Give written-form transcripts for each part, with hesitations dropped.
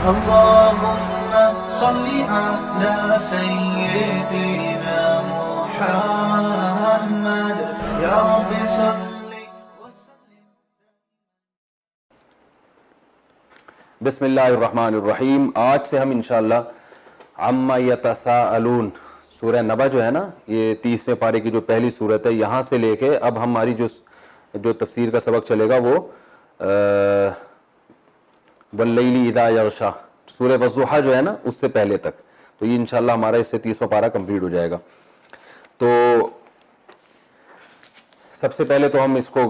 اللهم صل على سيدنا محمد يا رب صل وسلم. بسم اللہ الرحمن الرحیم. آج سے ہم انشاءاللہ عما یتساءلون سورہ نبا جو ہے نا، یہ 30ویں پارے کی جو پہلی سورت ہے، یہاں سے لے کے اب ہماری جو تفسیر کا سبق چلے گا وہ واللیل اذا یغشا سورہ والضحیٰ جو ہے نا اس سے پہلے تک. تو یہ انشاءاللہ ہمارا اس سے 30واں پارہ کمپلیٹ ہو جائے گا. تو سب سے پہلے تو ہم اس کو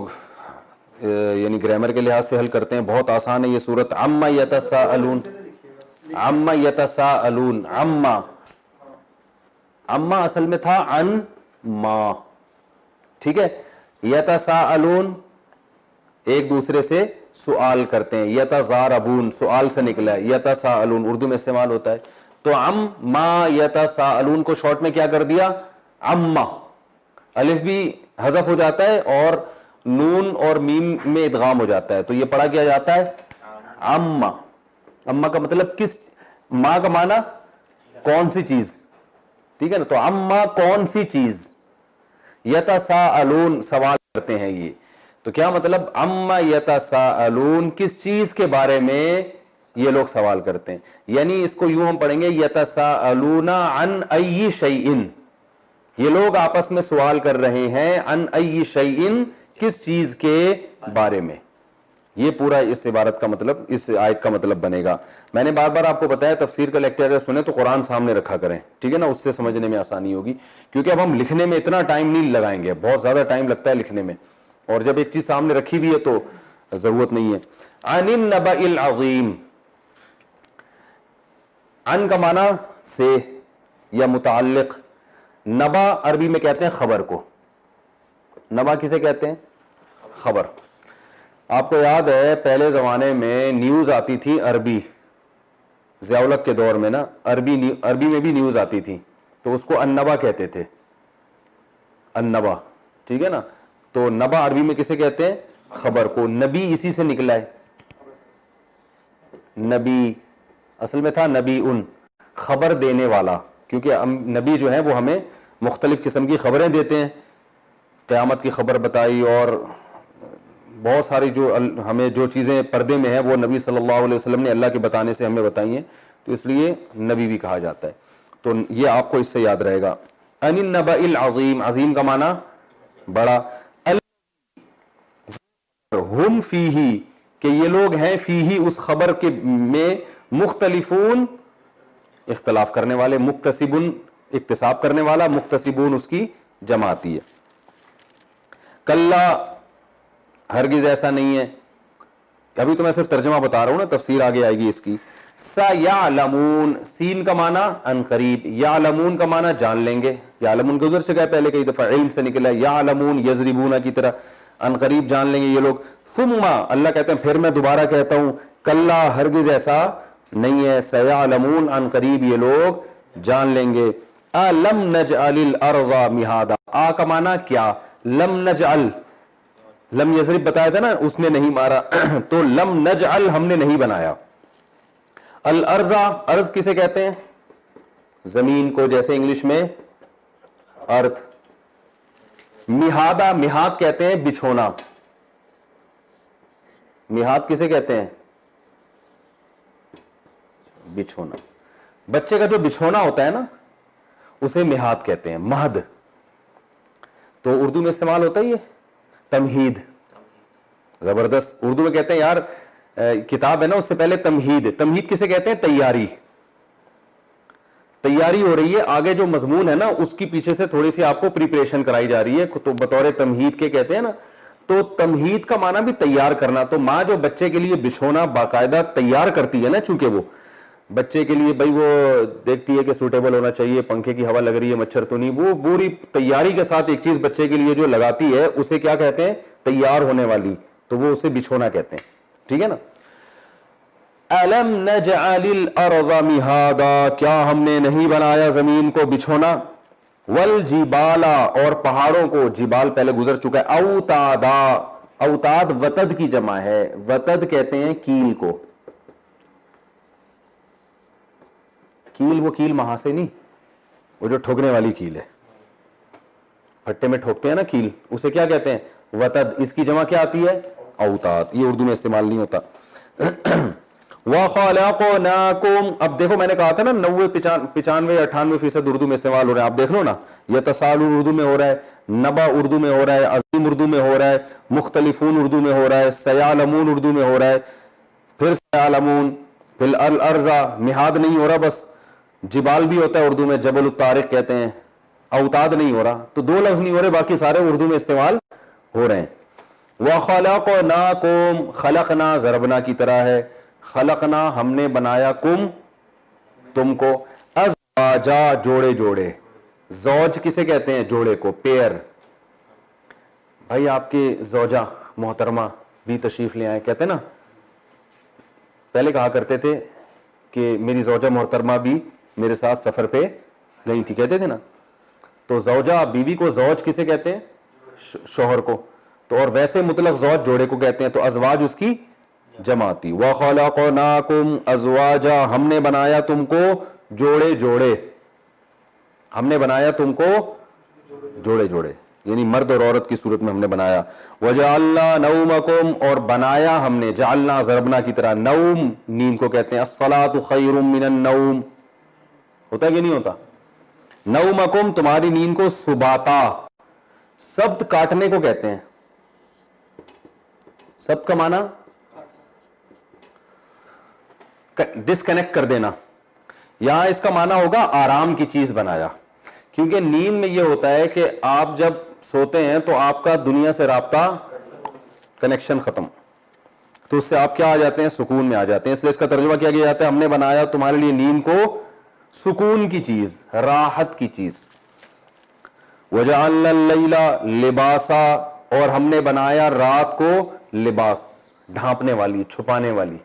یعنی گرامر کے لحاظ سے حل کرتے ہیں. بہت آسان ہے یہ سورت. عما یتساءلون، عما یتساءلون، عما اصل میں تھا عن ما، ٹھیک ہے. یتساءلون ایک دوسرے سے سوال کرتے ہیں. یتزاربون سوال سے نکلا ہے. یتساءلون اردو میں استعمال ہوتا ہے. تو عما یتساءلون کو شارٹ میں کیا کر دیا؟ عما. الف بھی حذف ہو جاتا ہے اور نون اور میم میں ادغام ہو جاتا ہے، تو یہ پڑھا کیا جاتا ہے عما. عما کا مطلب کس، ما کا معنی کون سی چیز، ٹھیک ہے نا. تو عما کون سی چیز، یتساءلون سوال کرتے ہیں. یہ تو کیا مطلب عما یتساءلون کس چیز کے بارے میں یہ لوگ سوال کرتے ہیں. یعنی اس کو یوں ہم پڑھیں گے یتساءلون عن ای شیء، یہ لوگ آپس میں سوال کر رہے ہیں عن ای شیء کس چیز کے بارے میں. یہ پورا اس عبارت کا مطلب، اس آیت کا مطلب بنے گا. میں نے بار بار آپ کو بتایا تفسیر کا لیکچر اگر سنیں تو قرآن سامنے رکھا کریں، ٹھیک ہے نا، اس سے سمجھنے میں آسانی ہوگی. کیونکہ اب ہم لکھنے میں اتنا ٹائم نہیں لگائیں گے، بہت زیادہ ٹائم لگتا ہے لکھنے میں، اور جب ایک چیز سامنے رکھی ہوئی ہے تو ضرورت نہیں ہے. عن النبأ العظیم، عن کا معنی سے یا متعلق. نبا عربی میں کہتے ہیں خبر کو. نبا کسے کہتے ہیں؟ خبر. آپ کو یاد ہے پہلے زمانے میں نیوز آتی تھی عربی، ضیاء الحق کے دور میں نا عربی میں بھی نیوز آتی تھی، تو اس کو النبا کہتے تھے. النبا، ٹھیک ہے نا. تو نبا عربی میں کسے کہتے ہیں؟ خبر کو. نبی اسی سے نکلا ہے. نبی اصل میں تھا نبی ان، خبر دینے والا. کیونکہ نبی جو ہیں وہ ہمیں مختلف قسم کی خبریں دیتے ہیں. قیامت کی خبر بتائی اور بہت ساری جو ہمیں جو چیزیں پردے میں ہیں وہ نبی صلی اللہ علیہ وسلم نے اللہ کے بتانے سے ہمیں بتائی ہیں، تو اس لیے نبی بھی کہا جاتا ہے. تو یہ آپ کو اس سے یاد رہے گا. عن النبأ العظیم، عظیم کا معنی بڑا. ہم فیہ کہ یہ لوگ ہیں، فیہ اس خبر کے میں، مختلفون اختلاف کرنے والے، مکتسبون اکتساب کرنے والا، مکتسبون اس کی جمع آتی ہے. کلا ہرگز ایسا نہیں ہے. ابھی تو میں صرف ترجمہ بتا رہا ہوں نا، تفسیر آگے آئے گی اس کی. سیعلمون، سین کا معنی ان قریب، یعلمون کا معنی جان لیں گے. یعلمون گزر چکا ہے پہلے کئی دفعہ، علم سے نکلا ہے. یعلمون یضربون کی طرح ان قریب جان لیں گے یہ لوگ. ثم اللہ کہتے ہیں پھر میں دوبارہ کہتا ہوں، کلا ہرگز ایسا نہیں ہے. سیعلمون ان قریب یہ لوگ جان لیں گے. لم نجعل الارض مہادا، آ کا معنی کیا، لم نجعل، لم یضرب بتایا تھا نا اس نے نہیں مارا، تو لم نجعل ہم نے نہیں بنایا. الارض، ارض کسے کہتے ہیں؟ زمین کو، جیسے انگلش میں ارتھ. مہادا، مہاد کہتے ہیں بچھونا. مہاد کسے کہتے ہیں؟ بچھونا. بچے کا جو بچھونا ہوتا ہے نا اسے مہاد کہتے ہیں. مہد تو اردو میں استعمال ہوتا ہے یہ تمہید. زبردست. اردو میں کہتے ہیں یار کتاب ہے نا اس سے پہلے تمہید. تمہید کسے کہتے ہیں؟ تیاری. تیاری ہو رہی ہے، آگے جو مضمون ہے نا اس کی پیچھے سے تھوڑی سی آپ کو پریپریشن کرائی جا رہی ہے، تو بطور تمہید کے کہتے ہیں نا. تو تمہید کا معنی بھی تیار کرنا. تو ماں جو بچے کے لیے بچھونا باقاعدہ تیار کرتی ہے نا، چونکہ وہ بچے کے لیے بھائی وہ دیکھتی ہے کہ سوٹیبل ہونا چاہیے، پنکھے کی ہوا لگ رہی ہے، مچھر تو نہیں، وہ پوری تیاری کے ساتھ ایک چیز بچے کے لیے جو لگاتی ہے اسے کیا کہتے ہیں؟ تیار ہونے والی. تو وہ اسے بچھونا کہتے ہیں، ٹھیک ہے نا. أَلَمْ نَجْعَلِ الْأَرْضَ مِهَادًا، کیا ہم نے نہیں بنایا زمین کو بچھونا. وَالْجِبَالَ اور پہاڑوں کو، جبال پہلے گزر چکا ہے. أَوْتَادًا، اوتاد وتد کی جمع ہے. وتد کہتے ہیں کیل کو. کیل وہ کیل وہاں سے نہیں, وہ جو ٹھوکنے والی کیل ہے, پھٹے میں ٹھوکتے ہیں نا کیل, اسے کیا کہتے ہیں, وتد. اس کی جمع کیا آتی ہے, اوتاد. یہ اردو میں استعمال نہیں ہوتا. وَخَلَقْنَاكُمْ, اب دیکھو میں نے کہا تھا نا 95-98% اردو میں استعمال ہو رہا ہے. آپ دیکھ لو نا, یتسالون اردو میں ہو رہا ہے, نبا اردو میں ہو رہا ہے, عظیم اردو میں ہو رہا ہے, مختلفون اردو میں ہو رہا ہے, سیالمون اردو میں ہو رہا ہے, پھر سیالمون, پھر الارضا, مہاد نہیں ہو رہا, بس جبال بھی ہوتا ہے اردو میں, جبل الطارق کہتے ہیں, اوتاد نہیں ہو رہا. تو 2 لفظ نہیں ہو رہے, باقی سارے اردو میں استعمال ہو رہے ہیں. وَخَلَقْنَاكُمْ, خلقنا ضربنا کی طرح ہے, خلقنا ہم نے بنایا, کم تم کو, ازواجا جوڑے جوڑے. زوج کسے کہتے ہیں, جوڑے کو, پیئر. بھائی آپ کے زوجہ محترمہ بھی تشریف لے آئے, کہتے ہیں نا, پہلے کہا کرتے تھے کہ میری زوجہ محترمہ بھی میرے ساتھ سفر پہ گئی تھی, کہتے تھے نا. تو زوجہ بیوی کو زوج کسے کہتے ہیں, شوہر کو. تو اور ویسے مطلق زوج جوڑے کو کہتے ہیں, تو ازواج اس کی جمع آتی. وَخَلَقْنَاكُمْ أَزْوَاجًا, ہم نے بنایا تم کو جوڑے جوڑے, ہم نے بنایا تم کو جوڑے جوڑے, یعنی مرد اور عورت کی صورت میں ہم نے بنایا. وَجَعَلْنَا نَوْمَكُمْ, اور بنایا ہم نے, جعلنا ضربنا کی طرح, نوم نیند کو کہتے ہیں. الصلاۃ خیر من النوم, ہوتا ہے کہ نہیں ہوتا, نومکم تمہاری نیند کو, سباتا, سبت کاٹنے کو کہتے ہیں. سبت کا معنی ڈسکنیکٹ کر دینا, یہاں اس کا معنی ہوگا آرام کی چیز بنایا. کیونکہ نیند میں یہ ہوتا ہے کہ آپ جب سوتے ہیں تو آپ کا دنیا سے رابطہ, کنیکشن ختم, تو اس سے آپ کیا آ جاتے ہیں, سکون میں آ جاتے ہیں. اس لیے اس کا ترجمہ کیا گیا جاتا ہے, ہم نے بنایا تمہارے لیے نیند کو سکون کی چیز, راحت کی چیز. وَجَعَلْنَا اللَّيْلَ لِبَاسًا, اور ہم نے بنایا رات کو لباس, ڈھانپنے والی, چھپانے والی.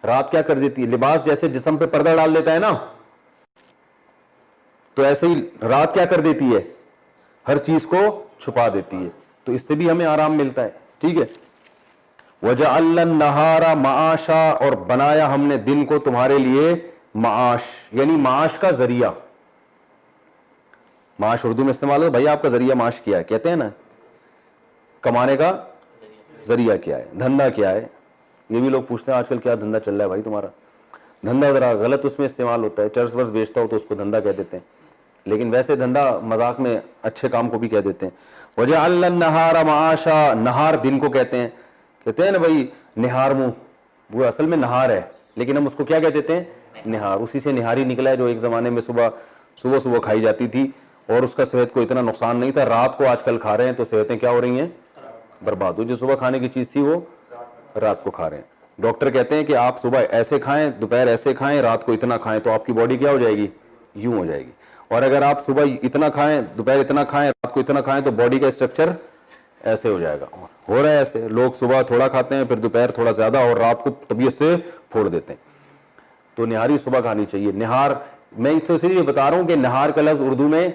رات کیا کر دیتی ہے, لباس جیسے جسم پہ پردہ ڈال دیتا ہے نا, تو ایسے ہی رات کیا کر دیتی ہے, ہر چیز کو چھپا دیتی ہے. تو اس سے بھی ہمیں آرام ملتا ہے. ٹھیک ہے. وَجَعَلْنَا النَّهَارَ مَعَاشًا, اور بنایا ہم نے دن کو تمہارے لیے معاش, یعنی معاش کا ذریعہ. معاش اردو میں استعمال ہو, بھائی آپ کا ذریعہ معاش کیا ہے, کہتے ہیں نا, کمانے کا ذریعہ کیا ہے, دھندا کیا ہے. یہ بھی لوگ پوچھتے ہیں آج کل کیا دھندا چل رہا ہے بھائی تمہارا. دھندا ذرا غلط اس میں استعمال ہوتا ہے, چرس ورس بیچتا ہو تو اس کو دھندا کہہ دیتے ہیں, لیکن ویسے دھندا مذاق میں اچھے کام کو بھی کہہ دیتے ہیں. وَجَعَلْنَا النَّهَارَ مَعَاشًا, نہار دن کو کہتے ہیں. کہتے ہیں نا بھائی نہار منہ, وہ اصل میں نہار ہے, لیکن ہم اس کو کیا کہہ دیتے ہیں, نہار. اسی سے نہاری نکلا ہے جو ایک زمانے میں صبح کھائی جاتی تھی, اور اس کا صحت کو اتنا نقصان نہیں تھا. رات کو آج کل کھا رہے ہیں تو صحتیں کیا ہو رہی ہیں, برباد ہو. جو صبح کھانے کی چیز تھی وہ رات کو کھا رہے ہیں. ڈاکٹر کہتے ہیں کہ آپ صبح ایسے کھائیں, دوپہر ایسے کھائیں, رات کو اتنا کھائیں, تو آپ کی باڈی کیا ہو جائے گی, یوں ہو جائے گی. اور اگر آپ صبح اتنا کھائیں, دوپہر اتنا کھائیں, رات کو اتنا کھائیں, تو باڈی کا اسٹرکچر ایسے ہو جائے گا. ہو رہا ہے ایسے, لوگ صبح تھوڑا کھاتے ہیں, پھر دوپہر تھوڑا زیادہ, اور رات کو طبیعت سے پھوڑ دیتے ہیں. تو نہاری صبح کھانی چاہیے. نہار میں تو اس لیے بتا رہا ہوں کہ نہار کا لفظ اردو میں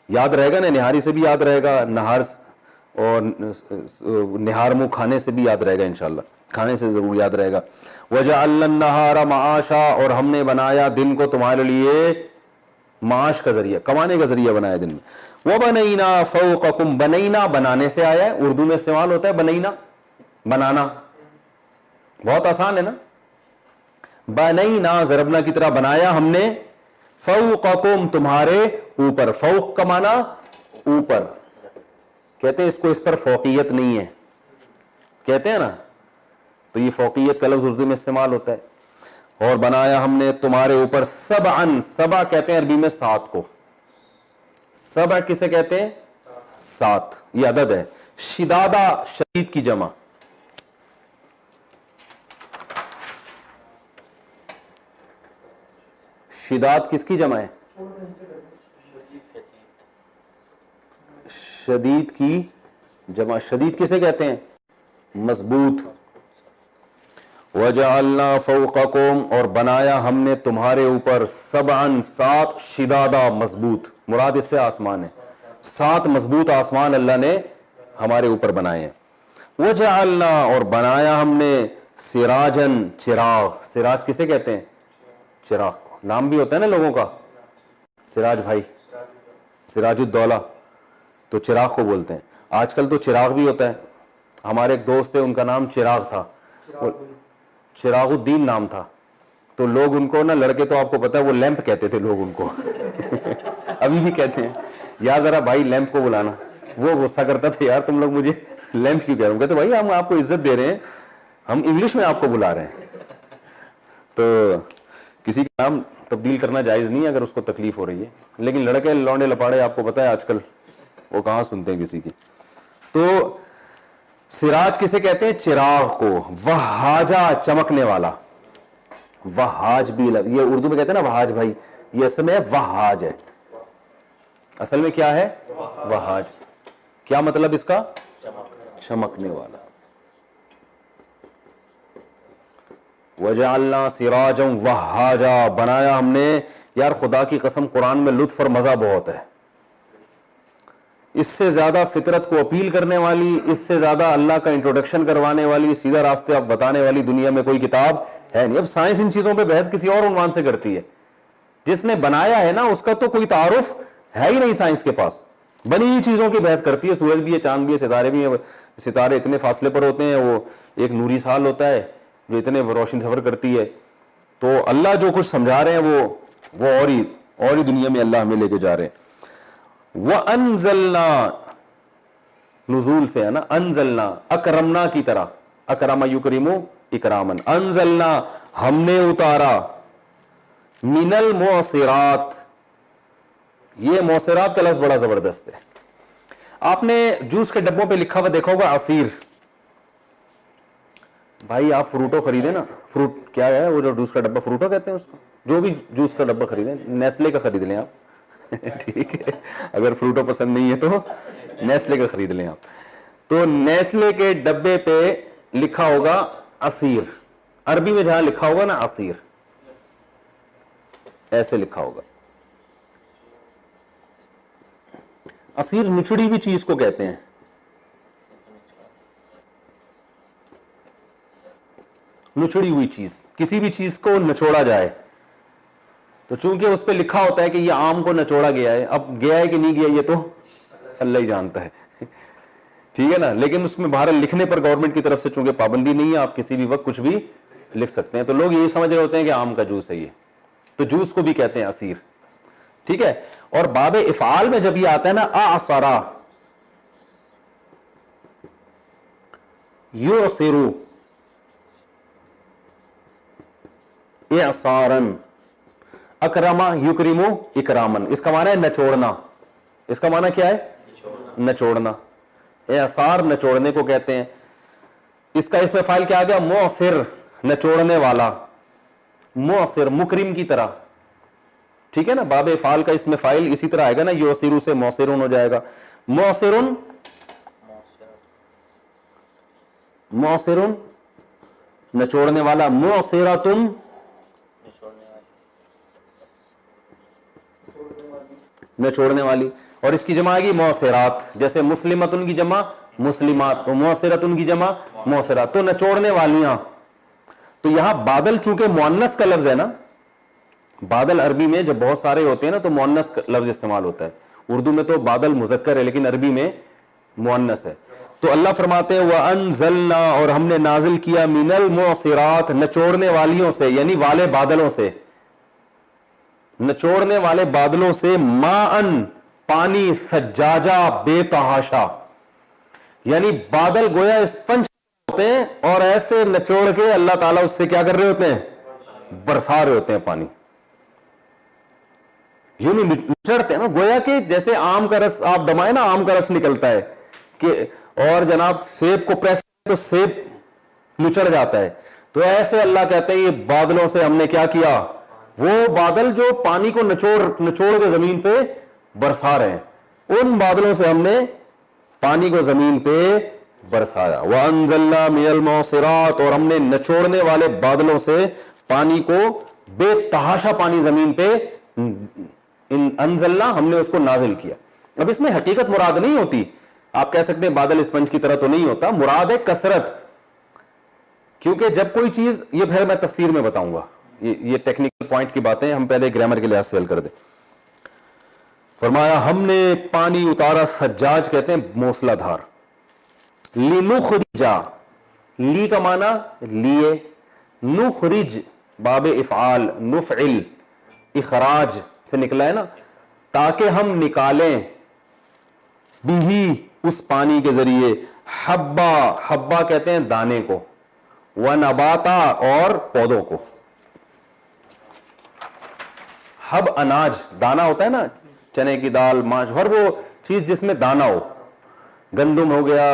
یاد رہے گا نا, نہاری سے بھی یاد رہے گا, نہار اور نہار منہ کھانے سے بھی یاد رہے گا انشاءاللہ, کھانے سے ضرور یاد رہے گا. وَجَعَلْنَا النَّهَارَ مَعَاشًا, اور ہم نے بنایا دن کو تمہارے لیے معاش کا ذریعہ, کمانے کا ذریعہ بنایا دن میں. وَبَنَيْنَا فَوْقَكُمْ, بنینا بنانے سے آیا ہے, اردو میں استعمال ہوتا ہے بنینا, بنانا. بہت آسان ہے نا. بنینا ضربنا کی طرح بنایا ہم نے, فوقکم تمہارے اوپر. فوق کا معنی اوپر, کہتے ہیں اس کو, اس پر فوقیت نہیں ہے, کہتے ہیں نا, تو یہ فوقیت کا لفظ اردو میں استعمال ہوتا ہے. اور بنایا ہم نے تمہارے اوپر سبعن, سبع کہتے ہیں عربی میں 7 کو. سبع کسے کہتے ہیں, 7, یہ عدد ہے. شدادہ شدید کی جمع, شداد کس کی جمع ہے, شدید کی جمع. شدید کسے کہتے ہیں, مضبوط. وَجَعَلْنَا فَوْقَكُمْ, اور بنایا ہم نے تمہارے اوپر, سبعن 7, شدادہ مضبوط, مراد اس سے آسمان ہے. 7 مضبوط آسمان اللہ نے ہمارے اوپر بنائے ہیں. وَجَعَلْنَا, اور بنایا ہم نے, سراجن چراغ. سراج کسے کہتے ہیں, چراغ. نام بھی ہوتا ہے نا لوگوں کا, سراج بھائی, سراج الدولہ, تو چراغ کو بولتے ہیں. آج کل تو چراغ بھی ہوتا ہے. ہمارے ایک دوست تھے, ان کا نام چراغ تھا, چراغ الدین نام تھا. تو لوگ ان کو نا, لڑکے تو آپ کو پتا ہے وہ لیمپ کہتے تھے لوگ ان کو ابھی بھی کہتے ہیں, یا ذرا بھائی لیمپ کو بلانا. وہ غصہ کرتا تھا, یار تم لوگ مجھے لیمپ کیوں کہہ رہے ہو؟ کہتے بھائی ہم آپ کو عزت دے رہے ہیں, ہم انگلش میں آپ کو بلا رہے ہیں. تو کسی کا نام تبدیل کرنا جائز نہیں ہے اگر اس کو تکلیف ہو رہی ہے, لیکن لڑکے لونڈے لپاڑے آپ کو پتا ہے آج کل وہ کہاں سنتے ہیں کسی کی. تو سراج کسے کہتے ہیں؟ چراغ کو. وہاجا, چمکنے والا. وہاج بھی, یہ اردو میں کہتے ہیں نا وہاج بھائی, یہ اصل میں وہاج ہے. اصل میں کیا ہے؟ وہاج. کیا مطلب اس کا؟ چمکنے والا. وَجَعَلْنَا سِرَاجًا وَهَّاجًا, بنایا ہم نے. یار خدا کی قسم قرآن میں لطف اور مزہ بہت ہے. اس سے زیادہ فطرت کو اپیل کرنے والی, اس سے زیادہ اللہ کا انٹروڈکشن کروانے والی, سیدھا راستے آپ بتانے والی دنیا میں کوئی کتاب ہے نہیں. اب سائنس ان چیزوں پہ بحث کسی اور عنوان سے کرتی ہے. جس نے بنایا ہے نا اس کا تو کوئی تعارف ہے ہی نہیں سائنس کے پاس. بنی ہوئی چیزوں کی بحث کرتی ہے. سورج بھی ہے, چاند بھی ہے, ستارے بھی ہیں. ستارے اتنے فاصلے پر ہوتے ہیں, وہ ایک نوری سال ہوتا ہے جو اتنے روشن سفر کرتی ہے. تو اللہ جو کچھ سمجھا رہے ہیں وہ اور ہی دنیا میں اللہ ہمیں لے کے جا رہے ہیں. وَأَنزَلْنَا, نزول سے ہے نا, انزلنا, اکرمنا کی طرح, اکرم یکرمو اکرامن. انزلنا, ہم نے اتارا, من المعصرات. یہ معصرات کا لفظ بڑا زبردست ہے. آپ نے جوس کے ڈبوں پہ لکھا ہوا دیکھا ہوگا عصیر. بھائی آپ فروٹو خریدیں نا, فروٹ کیا ہے وہ جو جوس کا ڈبہ, فروٹو کہتے ہیں اس کو, جو بھی جوس کا ڈبہ خریدیں, نیسلے کا خرید لیں آپ ٹھیک ہے, اگر فروٹو پسند نہیں ہے تو نیسلے کا خرید لیں آپ. تو نیسلے کے ڈبے پہ لکھا ہوگا عصیر. عربی میں جہاں لکھا ہوگا نا عصیر, ایسے لکھا ہوگا. عصیر نچڑی ہوئی چیز کو کہتے ہیں. نچڑی ہوئی چیز, کسی بھی چیز کو نچوڑا جائے تو چونکہ اس پہ لکھا ہوتا ہے کہ یہ آم کو نچوڑا گیا ہے, اب گیا ہے کہ نہیں گیا یہ تو اللہ ہی جانتا ہے, ٹھیک ہے نا. لیکن اس میں بہرحال لکھنے پر گورنمنٹ کی طرف سے چونکہ پابندی نہیں ہے, آپ کسی بھی وقت کچھ بھی لکھ سکتے ہیں. تو لوگ یہی سمجھ رہے ہوتے ہیں کہ آم کا جوس ہے یہ, تو جوس کو بھی کہتے ہیں عصیر, ٹھیک ہے. اور باب افعال میں جب یہ آتا ہے نا اعصرا یعصرو اعصارن, اکرما یکرمو اکرامن, اس کا معنی ہے نچوڑنا. اس کا معنی کیا ہے؟ نچوڑنا. اعصار نچوڑنے کو کہتے ہیں. اس کا اس میں فاعل کیا آ گیا؟ معصر, نچوڑنے والا. معصر, مکرم کی طرح, ٹھیک ہے نا. باب افعال کا اس میں فاعل اسی طرح آئے گا نا, یعصرو سے معصرن ہو جائے گا. معصرن, معصرن نچوڑنے والا. معصرتن نچوڑنے والی. اور اس کی جمع آئے گی معصرات, جیسے مسلمتن کی جمع مسلمات, معصرتن کی جمع معصرات, تو نچوڑنے والیاں. تو یہاں بادل چونکہ مؤنث کا لفظ ہے نا, بادل عربی میں جب بہت سارے ہوتے ہیں نا تو مؤنث کا لفظ استعمال ہوتا ہے. اردو میں تو بادل مذکر ہے لیکن عربی میں مؤنث ہے. تو اللہ فرماتے ہیں وَأَنزَلْنَا, اور ہم نے نازل کیا, مِنَ الْمُعْصِرَاتِ, نچوڑنے والیوں سے, یعنی والے بادلوں سے, نچوڑنے والے بادلوں سے, ماءً, پانی, ثجاجا, بے تحاشا. یعنی بادل گویا اسپنج ہوتے ہیں اور ایسے نچوڑ کے اللہ تعالیٰ اس سے کیا کر رہے ہوتے ہیں؟ برسا رہے ہوتے ہیں پانی. یوں نہیں نچڑتے ہیں نا, گویا کہ جیسے آم کا رس آپ دمائیں نا, آم کا رس نکلتا ہے کہ, اور جناب سیب کو پریس تو سیب نچڑ جاتا ہے. تو ایسے اللہ کہتے ہیں یہ بادلوں سے ہم نے کیا کیا, وہ بادل جو پانی کو نچوڑ کے زمین پہ برسا رہے ہیں, ان بادلوں سے ہم نے پانی کو زمین پہ برسایا. وَأَنزَلْنَا مِنَ الْمُعْصِرَاتِ, اور ہم نے نچوڑنے والے بادلوں سے پانی کو, بے تحاشا پانی زمین پہ, انزلنا, ہم نے اس کو نازل کیا. اب اس میں حقیقت مراد نہیں ہوتی, آپ کہہ سکتے ہیں بادل اسپنج کی طرح تو نہیں ہوتا, مراد ہے کثرت. کیونکہ جب کوئی چیز, یہ پھر میں تفسیر میں بتاؤں گا, یہ ٹیکنیکل پوائنٹ کی باتیں ہم پہلے گرامر کے لحاظ سے حل کر دیں. فرمایا ہم نے پانی اتارا، سجاج کہتے ہیں موسلا دھار. لنخرجا، لی کا معنی لیے، نخرج باب افعال، نفعل اخراج سے نکلا ہے نا، تاکہ ہم نکالیں بھی اس پانی کے ذریعے حبا، حبا کہتے ہیں دانے کو، ونباتا اور پودوں کو. حب اناج، دانا ہوتا ہے نا، چنے کی دال، ماش، ہر وہ چیز جس میں دانا ہو، گندم ہو گیا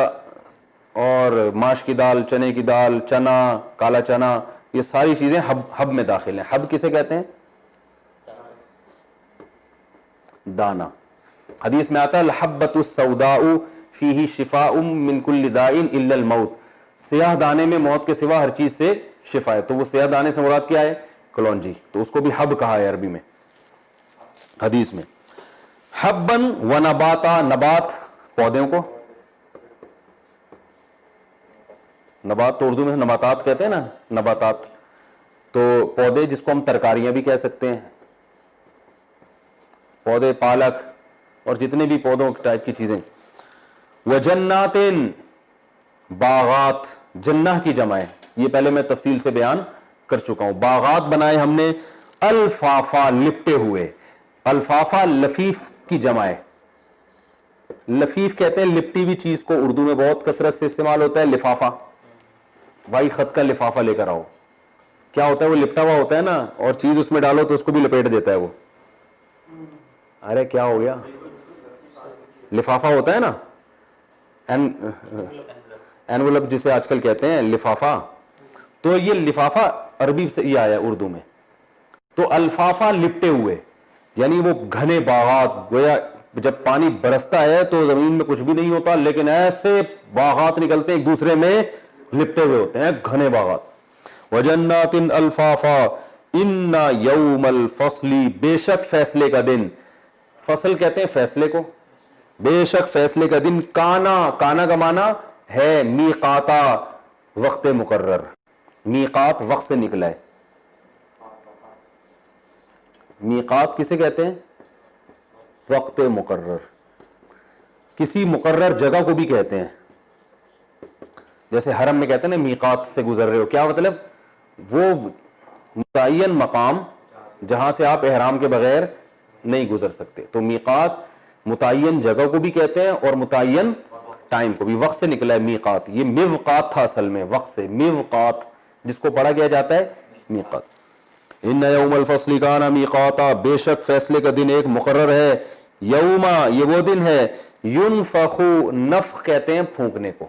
اور ماش کی دال، چنے کی دال، چنا، کالا چنا، یہ ساری چیزیں حب میں داخل ہیں. حب کسے کہتے ہیں؟ دانا. حدیث میں آتا ہے الحبۃ السوداء فیہ شفاء من کل داء الا الموت، سیاہ دانے میں موت کے سوا ہر چیز سے شفا ہے. تو وہ سیاہ دانے سے مراد کیا ہے؟ کلونجی، تو اس کو بھی حب کہا ہے عربی میں حدیث میں. حبن و نباتا، نبات پودوں کو، نبات تو اردو میں نباتات کہتے ہیں نا، نباتات تو پودے جس کو ہم ترکاریاں بھی کہہ سکتے ہیں، پودے، پالک اور جتنے بھی پودوں ٹائپ کی چیزیں. وجنات، باغات، جنہ کی جمع ہے، یہ پہلے میں تفصیل سے بیان کر چکا ہوں. باغات بنائے ہم نے، الفافا لپٹے ہوئے، الفافا لفیف کی جمع ہے. لفیف کہتے ہیں لپٹی ہوئی چیز کو، اردو میں بہت کثرت سے استعمال ہوتا ہے لفافہ. بھائی خط کا لفافہ لے کر آؤ، کیا ہوتا ہے؟ وہ لپٹا ہوا ہوتا ہے نا، اور چیز اس میں ڈالو تو اس کو بھی لپیٹ دیتا ہے وہ. ارے کیا ہو گیا؟ لفافہ ہوتا ہے نا، اینولپ جسے آج کل کہتے ہیں لفافہ. تو یہ لفافہ عربی سے یہ آیا اردو میں. تو الفافہ لپٹے ہوئے، یعنی وہ گھنے باغات. گویا جب پانی برستا ہے تو زمین میں کچھ بھی نہیں ہوتا، لیکن ایسے باغات نکلتے ہیں ایک دوسرے میں لپٹے ہوئے ہوتے ہیں، گھنے باغات. وجنات الفافا ان یوم الفصل، بے شک فیصلے کا دن. فصل کہتے ہیں فیصلے کو. بے شک فیصلے کا دن، کانا، کانا کا معنی ہے میقاتا، وقت مقرر. میقات وقت سے نکلا ہے. میقات کسے کہتے ہیں؟ وقت مقرر. کسی مقرر جگہ کو بھی کہتے ہیں. جیسے حرم میں کہتے ہیں نا میقات سے گزر رہے ہو، کیا مطلب؟ وہ متعین مقام جہاں سے آپ احرام کے بغیر نہیں گزر سکتے. تو میقات متعین جگہ کو بھی کہتے ہیں اور متعین ٹائم کو بھی. وقت سے نکلا ہے میقات. یہ میوقات تھا اصل میں، وقت سے میوقات، جس کو پڑھا گیا جاتا ہے میقات. ان یوم الفصل کان میقاتا، بے شک فیصلے کا دن ایک مقرر ہے. یوما، یہ وہ دن ہے، ینفخ، نفخ کہتے ہیں پھونکنے کو.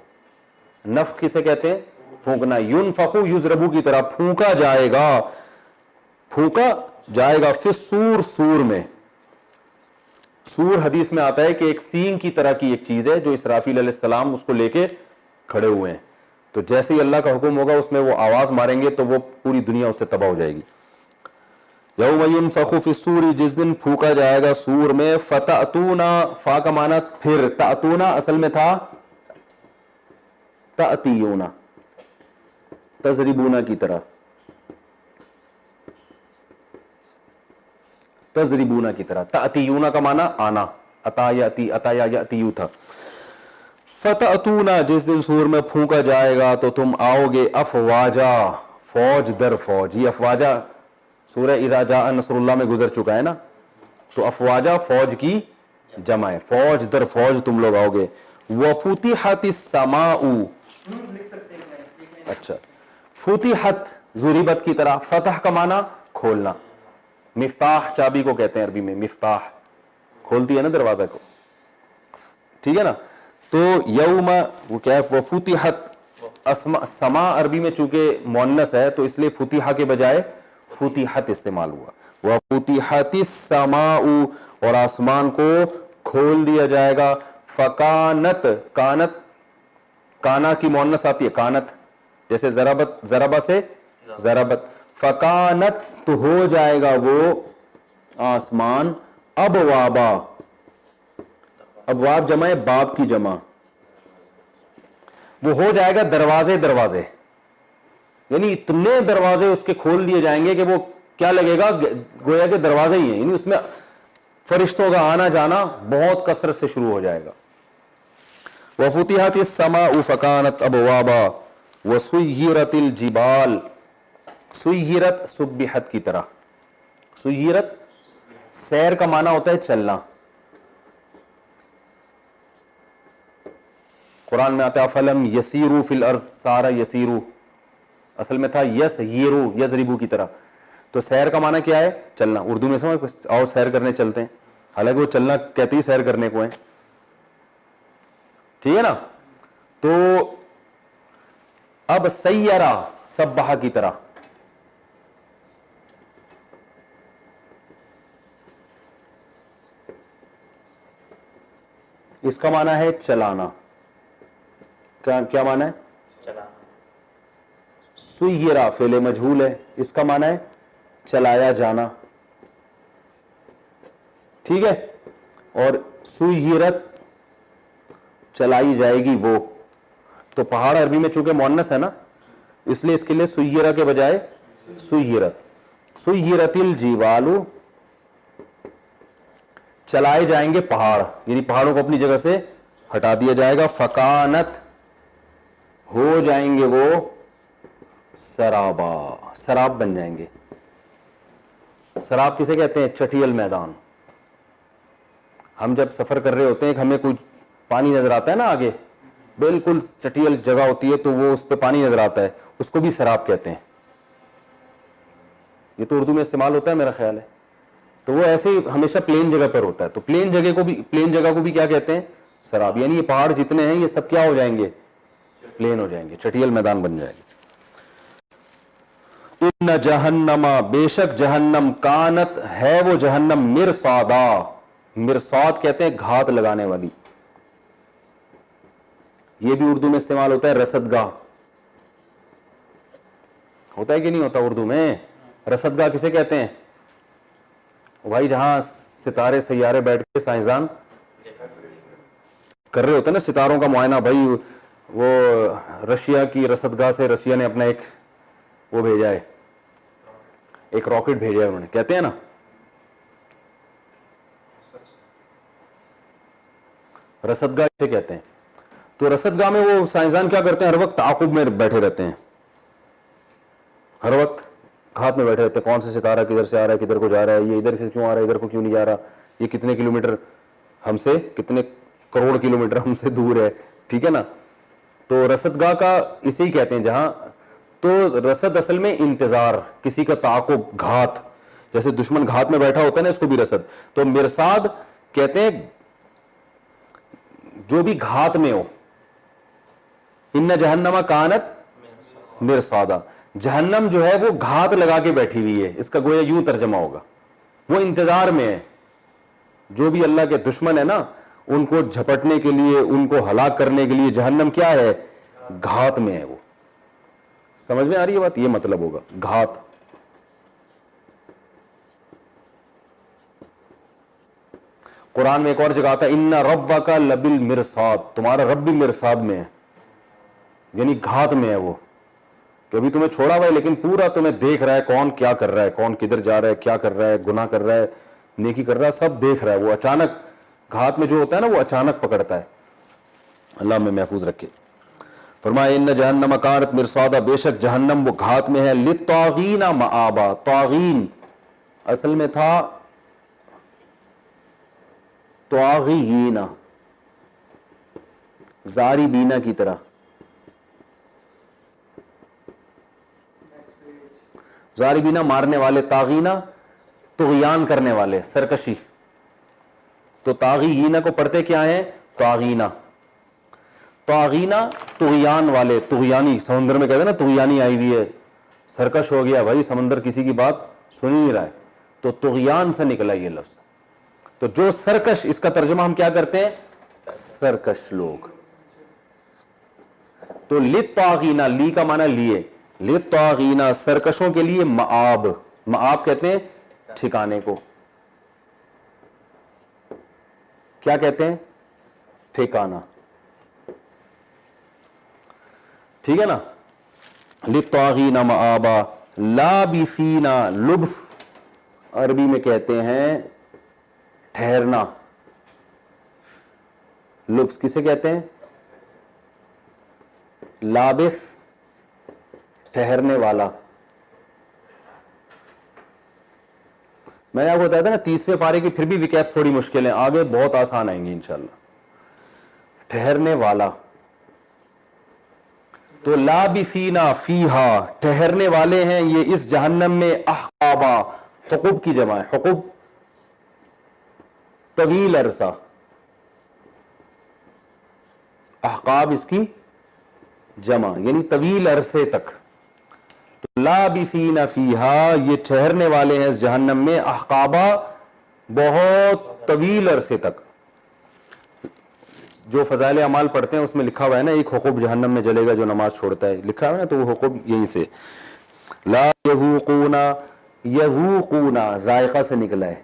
نفخ کسے کہتے ہیں؟ پھونکنا. ینفخ یضربو کی طرح پھونکا جائے گا، پھونکا جائے گا، فی الصور، سور میں. سور حدیث میں آتا ہے کہ ایک سینگ کی طرح کی ایک چیز ہے جو اسرافیل علیہ السلام اس کو لے کے کھڑے ہوئے ہیں. تو جیسے ہی اللہ کا حکم ہوگا اس میں وہ آواز ماریں گے تو وہ پوری دنیا اس سے تباہ ہو جائے گی. یوم ینفخ فی الصور، جس دن پھونکا جائے گا سور میں. فتأتونا، فا کا معنی پھر، تأتونا اصل میں تھا تأتیونا، تضربونا کی طرح، تضربونا کی طرح. تأتیونا کا معنی آنا، اتا یاتی، اتا یا یاتیو تھا. فتأتونا، جس دن سور میں پھونکا جائے گا تو تم آؤ گے، افواجا، فوج در فوج. یہ افواجا سورہ اذا جاء نصر اللہ میں گزر چکا ہے نا، تو افواجا فوج کی جمع ہے، فوج در فوج تم لوگ آؤ گے. وفتحت السماء، اچھا، فتحت ضربت کی طرح. فتح کا معنی کھولنا. مفتاح چابی کو کہتے ہیں عربی میں، مفتاح کھولتی ہے نا دروازہ کو، ٹھیک ہے نا. تو یوم، وہ کیا ہے، وفتحت، سما عربی میں چونکہ مؤنث ہے تو اس لیے فتحہ کے بجائے فتحت استعمال ہوا. وفتحت السماء، اور آسمان کو کھول دیا جائے گا. فکانت، کانت، کانا کی مؤنث آتی ہے کانت، جیسے ضربت، ضربہ سے ضربت. فکانت، تو ہو جائے گا وہ آسمان، ابوابا، ابواب جمع ہے باب کی جمع، وہ ہو جائے گا دروازے دروازے. یعنی اتنے دروازے اس کے کھول دیے جائیں گے کہ وہ کیا لگے گا گویا کہ دروازے ہی ہیں، یعنی اس میں فرشتوں کا آنا جانا بہت کثرت سے شروع ہو جائے گا. وفتحت السماء فکانت ابوابا وسیرت الجبال، سیرت سبحت کی طرح، سیرت سیر کا معنی ہوتا ہے چلنا. قرآن میں آتا ہے فلم یسیرو فی الارض، سارا یسیرو اصل میں تھا یسیرو یضربو کی طرح. تو سیر کا معنی کیا ہے؟ چلنا. اردو میں سمجھ آؤ سیر کرنے چلتے ہیں، حالانکہ وہ چلنا کہتے ہی سیر کرنے کو ہے، ٹھیک ہے نا. تو اب سیرہ سبحہ کی طرح، اس کا معنی ہے چلانا. کیا معنی ہے؟ چلانا. سیرہ فعل مجہول ہے، اس کا معنی ہے چلایا جانا، ٹھیک ہے. اور سیرت چلائی جائے گی وہ. تو پہاڑ عربی میں چونکہ مؤنث ہے نا، اس لیے اس کے لیے سیرہ کے بجائے سیرت. سیرت الجبال، چلائے جائیں گے پہاڑ، یعنی پہاڑوں کو اپنی جگہ سے ہٹا دیا جائے گا. فکانت، ہو جائیں گے وہ سرابا، سراب بن جائیں گے. سراب کسے کہتے ہیں؟ چٹیل میدان. ہم جب سفر کر رہے ہوتے ہیں کہ ہمیں کوئی پانی نظر آتا ہے نا آگے، بالکل چٹیل جگہ ہوتی ہے تو وہ اس پہ پانی نظر آتا ہے، اس کو بھی سراب کہتے ہیں. یہ تو اردو میں استعمال ہوتا ہے میرا خیال ہے. تو وہ ایسے ہی ہمیشہ پلین جگہ پر ہوتا ہے. تو پلین جگہ کو بھی کیا کہتے ہیں؟ سراب. یعنی یہ پہاڑ جتنے ہیں یہ سب کیا ہو جائیں گے؟ پلین ہو جائیں گے، چٹیل میدان بن جائے گے. ان جہنم، بے شک جہنم، کانت ہے وہ جہنم، مرصادا، مرصاد کہتے ہیں گھات لگانے والی. یہ بھی اردو میں استعمال ہوتا ہے رصدگاہ. ہوتا ہے کہ نہیں ہوتا اردو میں؟ رصدگاہ کسے کہتے ہیں بھائی؟ جہاں ستارے سیارے بیٹھ کے سائنسدان کر رہے ہوتے ہیں نا ستاروں کا معائنہ. بھائی وہ رشیا کی رصدگاہ سے رشیا نے اپنا ایک وہ بھیجا ہے، ایک راکٹ بھیجا ہے انہوں نے، کہتے ہیں نا. رصدگاہ سے کہتے ہیں. تو رصدگاہ میں وہ سائنسدان کیا کرتے ہیں؟ ہر وقت تعاقب میں بیٹھے رہتے ہیں، ہر وقت گھات میں بیٹھے رہتے ہیں. کون سا ستارہ کدھر سے آ رہا ہے، کدھر کو جا رہا ہے، یہ ادھر سے کیوں آ رہا ہے، ادھر کو کیوں نہیں جا رہا، یہ کتنے کلومیٹر ہم سے، کتنے کروڑ کلومیٹر ہم سے دور ہے، ٹھیک ہے نا. تو رصدگاہ کا اسے ہی کہتے ہیں جہاں. تو رصد اصل میں انتظار، کسی کا تعاقب، گھات، جیسے دشمن گھات میں بیٹھا ہوتا ہے نا، اس کو بھی رصد. تو مرصاد کہتے ہیں جو بھی گھات میں ہو. ان جہنم کانت مرصادا، جہنم جو ہے وہ گھات لگا کے بیٹھی ہوئی ہے، اس کا گویا یوں ترجمہ ہوگا، وہ انتظار میں ہے. جو بھی اللہ کے دشمن ہے نا، ان کو جھپٹنے کے لیے، ان کو ہلاک کرنے کے لیے جہنم کیا ہے؟ گھات میں ہے. وہ سمجھ میں آ رہی ہے بات؟ یہ مطلب ہوگا گھات. قرآن میں ایک اور جگہ آتا ہے ان ربک لبالمرصاد، تمہارا رب بھی مرصاد میں ہے، یعنی گھات میں ہے وہ، کہ ابھی تمہیں چھوڑا ہوا ہے لیکن پورا تمہیں دیکھ رہا ہے، کون کیا کر رہا ہے، کون کدھر جا رہا ہے، کیا کر رہا ہے، گناہ کر رہا ہے، نیکی کر رہا ہے، سب دیکھ رہا ہے. وہ اچانک گھات میں جو ہوتا ہے نا، وہ اچانک پکڑتا ہے. اللہ میں محفوظ رکھے. فرمایا ان جہنم کانت مرصادا، بے شک جہنم وہ گھات میں ہے. للطاغین مآبا، طاغین اصل میں تھا طاغین، زاری بینا کی طرح، زاری بینا مارنے والے، طاغینا طغیان کرنے والے، سرکشی. تو طاغینا کو پڑھتے کیا ہیں؟ طاغینا. طاغینا طغیان والے، طغیانی، سمندر میں کہتے ہیں نا طغیانی آئی ہوئی ہے، سرکش ہو گیا بھائی، سمندر کسی کی بات سن نہیں رہا ہے. تو طغیان سے نکلا یہ لفظ. تو جو سرکش، اس کا ترجمہ ہم کیا کرتے ہیں؟ سرکش لوگ. تو للطاغین، لی کا معنی لیے، للطاغین سرکشوں کے لیے، مآب، مآب کہتے ہیں ٹھکانے کو. کیا کہتے ہیں؟ ٹھکانہ. ٹھیک ہے نا. للطاغین مآبا، لابثین لبث عربی میں کہتے ہیں ٹھہرنا. لبس کسے کہتے ہیں؟ لابث ٹھہرنے والا. میں نے آپ کو بتایا تھا نا 30ویں پارے کی پھر بھی وکیپس تھوڑی مشکل ہیں، آگے بہت آسان آئیں گی انشاءاللہ. ٹھہرنے والا تو لابثینا فیہا ٹھہرنے والے ہیں یہ اس جہنم میں، احقابا حقب کی جمع ہے، حقب طویل عرصہ، احقاب اس کی جمع یعنی طویل عرصے تک. لابثین فیہا یہ ٹھہرنے والے ہیں اس جہنم میں، احقابا بہت طویل عرصے تک. جو فضائل اعمال پڑھتے ہیں اس میں لکھا ہوا ہے نا ایک حقوب جہنم میں جلے گا جو نماز چھوڑتا ہے، لکھا ہوا ہے نا، تو وہ حقوب یہیں سے. لا یذوقون، یذوقون ذائقہ سے نکلا ہے،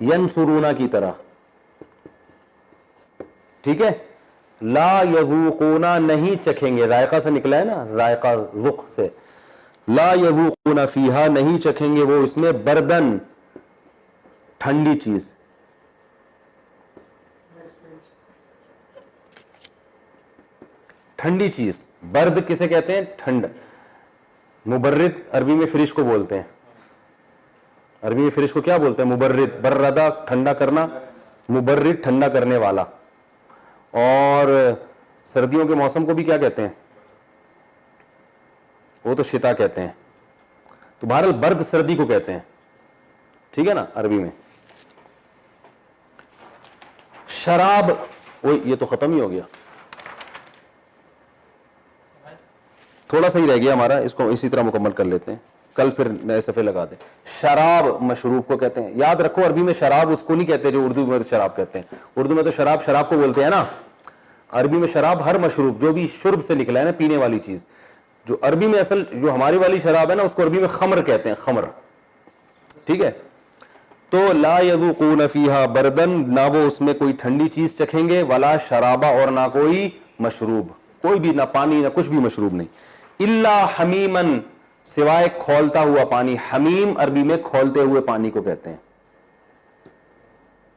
ینصرون کی طرح، ٹھیک ہے. لا یذوقون نہیں چکھیں گے، ذائقہ سے نکلا ہے نا، ذائقہ ذوق سے. لا یذوقون فیہا نہیں چکھیں گے وہ اس میں، بردن ٹھنڈی چیز، ٹھنڈی چیز. برد کسے کہتے ہیں؟ ٹھنڈ. مبرد عربی میں فریش کو بولتے ہیں، عربی میں فریش کو کیا بولتے ہیں؟ مبرد. بردا ٹھنڈا کرنا، مبرد ٹھنڈا کرنے والا. اور سردیوں کے موسم کو بھی کیا کہتے ہیں؟ وہ تو شتا کہتے ہیں. تو بہرحال برد سردی کو کہتے ہیں، ٹھیک ہے نا عربی میں. شراب، یہ تو ختم ہی ہو گیا، تھوڑا سا ہی رہ گیا ہمارا، اس کو اسی طرح مکمل کر لیتے ہیں، کل پھر نئے صفحے لگا دیں. شراب مشروب کو کہتے ہیں. یاد رکھو عربی میں شراب اس کو نہیں کہتے جو اردو میں شراب کہتے ہیں. اردو میں تو شراب شراب کو بولتے ہیں نا، عربی میں شراب ہر مشروب جو بھی شرب سے نکلا ہے نا، پینے والی چیز. جو عربی میں اصل جو ہماری والی شراب ہے نا اس کو عربی میں خمر کہتے ہیں، خمر، ٹھیک ہے. تو لا یذوقون فیہا بردن، نہ وہ اس میں کوئی ٹھنڈی چیز چکھیں گے، ولا شرابا اور نہ کوئی مشروب، کوئی بھی، نہ پانی نہ کچھ بھی مشروب نہیں. الا حمیمن سوائے کھولتا ہوا پانی. حمیم عربی میں کھولتے ہوئے پانی کو کہتے ہیں،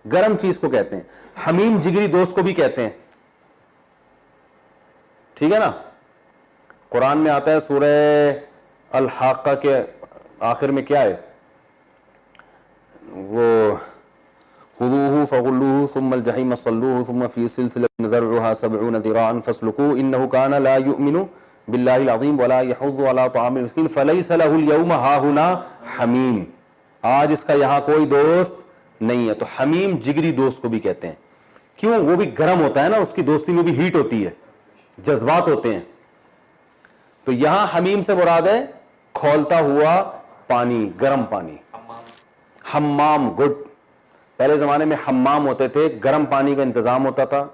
گرم چیز کو کہتے ہیں. حمیم جگری دوست کو بھی کہتے ہیں، ٹھیک ہے نا. قرآن میں آتا ہے سورہ الحاقہ کے آخر میں کیا ہے؟ وہ خذوہ فغلوہ ثم الجحیم صلوہ ثم فی سلسلۃ ذرعہا 70 ذراعا فاسلکوہ انہ کان لا یؤمن باللہ العظیم ولا یحض علی طعام المسکین فلیس لہ اليوم ہاہنا حمیم. آج اس کا یہاں کوئی دوست نہیں ہے. تو حمیم جگری دوست کو بھی کہتے ہیں. کیوں؟ وہ بھی گرم ہوتا ہے نا، اس کی دوستی میں بھی ہیٹ ہوتی ہے، جذبات ہوتے ہیں. تو یہاں حمیم سے مراد ہے کھولتا ہوا پانی، گرم پانی. حمام، گڈ. پہلے زمانے میں حمام ہوتے تھے، گرم پانی کا انتظام ہوتا تھا.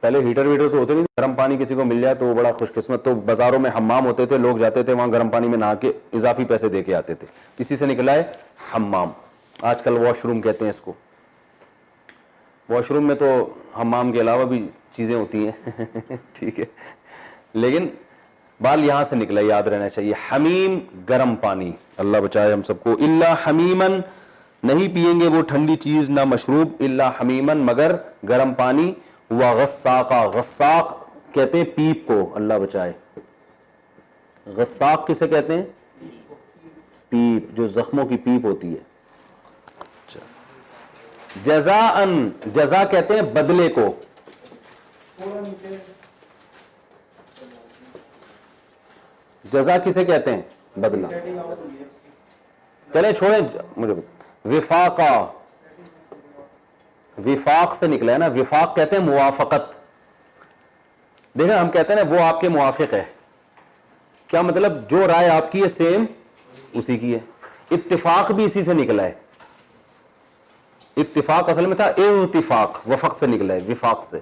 پہلے ہیٹر ویٹر تو ہوتے نہیں، گرم پانی کسی کو مل جائے تو وہ بڑا خوش قسمت. تو بازاروں میں حمام ہوتے تھے، لوگ جاتے تھے وہاں گرم پانی میں نہا کے اضافی پیسے دے کے آتے تھے. اسی سے نکلا ہے حمام. آج کل واش روم کہتے ہیں اس کو. واش روم میں تو حمام کے علاوہ بھی چیزیں ہوتی ہیں ٹھیک ہے، لیکن بال یہاں سے نکلا، یاد رہنا چاہیے. حمیم گرم پانی، اللہ بچائے ہم سب کو. الا حمیمن نہیں پیئیں گے وہ ٹھنڈی چیز نہ مشروب، الا حمیمن مگر گرم پانی. وغساقا، غساق کہتے ہیں پیپ کو، اللہ بچائے. غساق کسے کہتے ہیں؟ پیپ، جو زخموں کی پیپ ہوتی ہے. جزاءن، جزا کہتے ہیں بدلے کو. جزا کسے کہتے ہیں؟ بدلہ. چلیں چھوڑیں مجھے. وفاقا، وفاق سے نکلا ہے نا، وفاق کہتے ہیں موافقت. دیکھیں ہم کہتے ہیں نا وہ آپ کے موافق ہے، کیا مطلب؟ جو رائے آپ کی ہے سیم اسی کی ہے. اتفاق بھی اسی سے نکلا ہے. اتفاق اصل میں تھا اتفاق، وفق سے نکلا ہے، وفاق سے.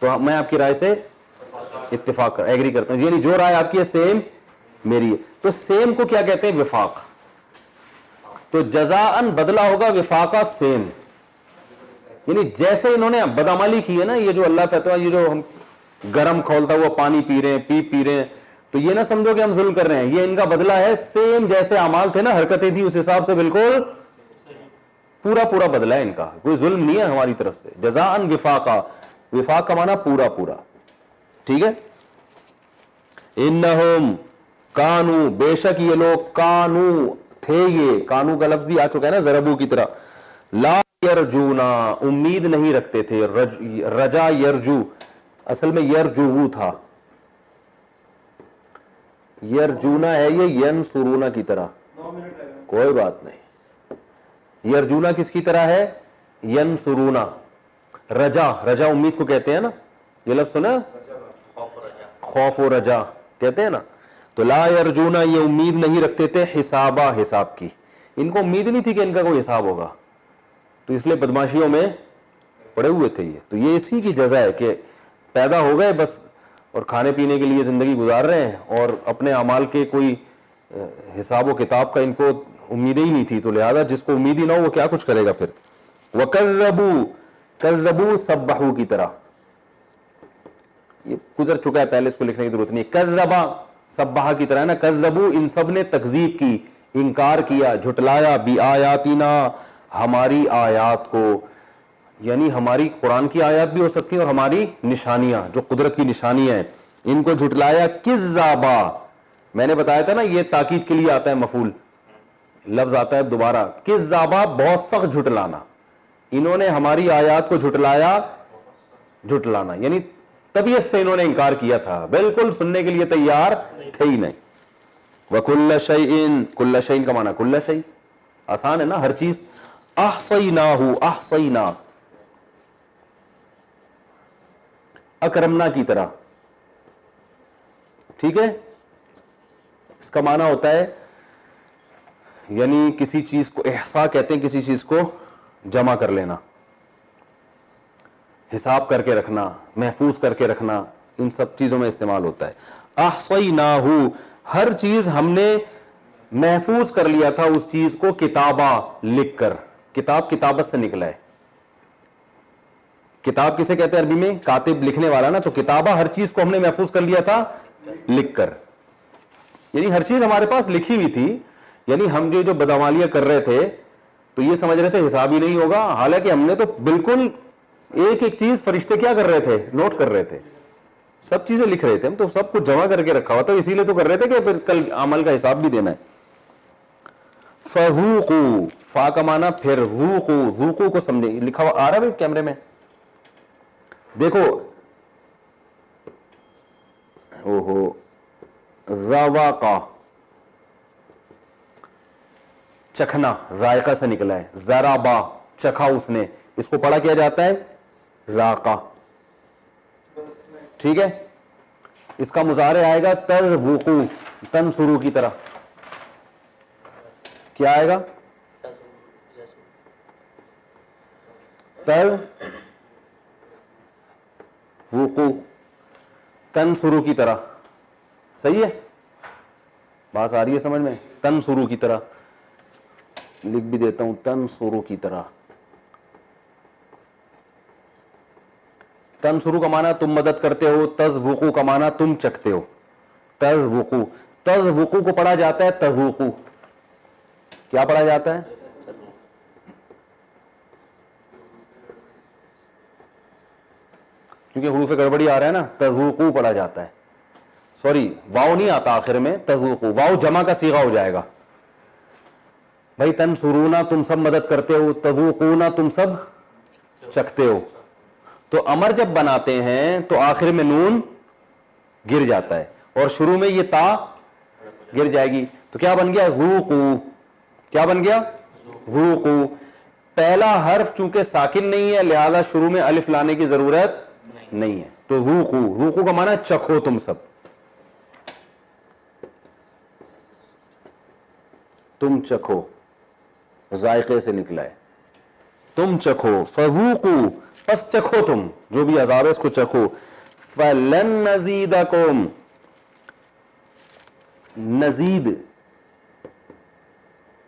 تو میں آپ کی رائے سے اتفاق ایگری کرتا ہوں، یعنی جو رائے آپ کی ہے سیم میری ہے. تو سیم کو کیا کہتے ہیں؟ وفاق. تو جزاءن بدلہ ہوگا، وفاقہ سیم. یعنی جیسے انہوں نے بدعملی کی ہے نا، یہ جو اللہ فتویٰ، یہ جو ہم گرم کھولتا ہوا پانی پی رہے ہیں، پی رہے ہیں، تو یہ نہ سمجھو کہ ہم ظلم کر رہے ہیں، یہ ان کا بدلہ ہے، سیم جیسے اعمال تھے نا، حرکتیں تھی اس حساب سے بالکل پورا پورا بدلہ ہے ان کا، کوئی ظلم نہیں ہے ہماری طرف سے. جزاءً وفاقا، وفاق کا معنی پورا پورا. ٹھیک ہے. انہم کانو، بے شک یہ لوگ، کانو تھے، یہ کانو کا لفظ بھی آ چکا ہے نا ضربو کی طرح. لا یرجونا، امید نہیں رکھتے تھے. رجا یرجو، اصل میں یرجو تھا، یرجونا ہے یہ ینصرونا کی طرح. کوئی بات نہیں. یرجونا کس کی طرح ہے؟ ینصرونا. رجا، رجا امید کو کہتے ہیں نا، یہ لفظ سنا، خوف و رجا کہتے ہیں نا. تو لا یرجونا، یہ امید نہیں رکھتے تھے، حسابا، حساب کی. ان کو امید نہیں تھی کہ ان کا کوئی حساب ہوگا، تو اس لیے بدماشیوں میں پڑے ہوئے تھے یہ. تو یہ اسی کی جزا ہے کہ پیدا ہو گئے بس، اور کھانے پینے کے لیے زندگی گزار رہے ہیں، اور اپنے اعمال کے کوئی حساب و کتاب کا ان کو امیدیں ہی نہیں تھی، تو لہذا جس کو امید ہی نہ ہو وہ کیا کچھ کرے گا پھر. وَكَذَّبُوا، کذبوا سبحوا کی طرح، یہ گزر چکا ہے پہلے، اس کو لکھنے کی ضرورت نہیں. کذبا سبحا کی طرح ہے نا. کذبوا، ان سب نے تکذیب کی، انکار کیا، جھٹلایا، بِآیاتنا، ہماری آیات کو، یعنی ہماری قرآن کی آیات بھی ہو سکتی ہیں اور ہماری نشانیاں جو قدرت کی نشانیاں ہیں، ان کو جھٹلایا. کذابا، میں نے بتایا تھا نا یہ تاکید کے لیے آتا ہے، مفعول لفظ آتا ہے دوبارہ. کذابا، بہت سخت جھٹلانا. انہوں نے ہماری آیات کو جھٹلایا، جھٹلانا یعنی طبیعت سے انہوں نے انکار کیا تھا، بالکل سننے کے لیے تیار تھے ہی نہیں. وَكُلَّ شَيْءٍ، کل شیء کا معنی کل شیء، آسان ہے نا ہر چیز. احصیناہ، احصینا، اکرمنا کی طرح. ٹھیک ہے. اس کا معنی ہوتا ہے، یعنی کسی چیز کو احصاء کہتے ہیں، کسی چیز کو جمع کر لینا، حساب کر کے رکھنا، محفوظ کر کے رکھنا، ان سب چیزوں میں استعمال ہوتا ہے. احصیناہ، ہر چیز ہم نے محفوظ کر لیا تھا اس چیز کو، کتابہ، لکھ کر. کتاب کتابت سے نکلا ہے. کتاب کسے کہتے ہیں عربی میں؟ کاتب، لکھنے والا نا. تو کتابہ، ہر چیز کو ہم نے محفوظ کر لیا تھا لکھ کر، یعنی ہر چیز ہمارے پاس لکھی ہوئی تھی. یعنی ہم جو بدعمالیاں کر رہے تھے تو یہ سمجھ رہے تھے حساب ہی نہیں ہوگا، حالانکہ ہم نے تو بالکل ایک ایک چیز فرشتے کیا کر رہے تھے؟ نوٹ کر رہے تھے، سب چیزیں لکھ رہے تھے. ہم تو سب کچھ جمع کر کے رکھا ہوا تھا، اسی لیے تو کر رہے تھے کہ پھر کل عمل کا حساب بھی دینا ہے. فذوقوا، فا کا معنی پھر، ذوقوا، ذوقوا کو سمجھیں. لکھا ہوا آ رہا ہے کیمرے میں؟ دیکھو، اوہو، ذواقا، چکھنا، ذائقہ سے نکلا ہے. ذرابا، چکھا اس نے، اس کو پڑھا کیا جاتا ہے ذاقہ. ٹھیک ہے. اس کا مضارع آئے گا تذوقوا، تنصروا کی طرح. کیا آئے گا؟ تذوقوا، تنصروا کی طرح. صحیح ہے، بات آ رہی ہے سمجھ میں؟ تنصروا کی طرح لکھ بھی دیتا ہوں، تنصروا کی طرح. تنصروا کا معنی تم مدد کرتے ہو، تذوقوا کا معنی تم چکھتے ہو. تذوقوا، تذوقوا کو پڑھا جاتا ہے تذوقوا. کیا پڑھا جاتا ہے؟ کیونکہ حروف گڑبڑی آ رہا ہے نا، تذوقوا پڑھا جاتا ہے. سوری، واو نہیں آتا آخر میں، تذوقوا، واو جمع کا صیغہ ہو جائے گا. بھائی تنصرونا تم سب مدد کرتے ہو، تذوقونا تم سب چکھتے ہو. تو امر جب بناتے ہیں تو آخر میں نون گر جاتا ہے اور شروع میں یہ تا گر جائے گی. تو کیا بن گیا؟ ذوقوا. کیا بن گیا؟ ذوقوا. پہلا حرف چونکہ ساکن نہیں ہے لہذا شروع میں الف لانے کی ضرورت نہیں ہے. تو ذوقوا، ذوقوا کا معنی چکھو تم سب، تم چکھو، ذائقے سے نکلا ہے، تم چکھو. فذوقوا، پس چکھو تم، جو بھی عذاب ہے اس کو چکھو. فلن نزیدکم، نزید،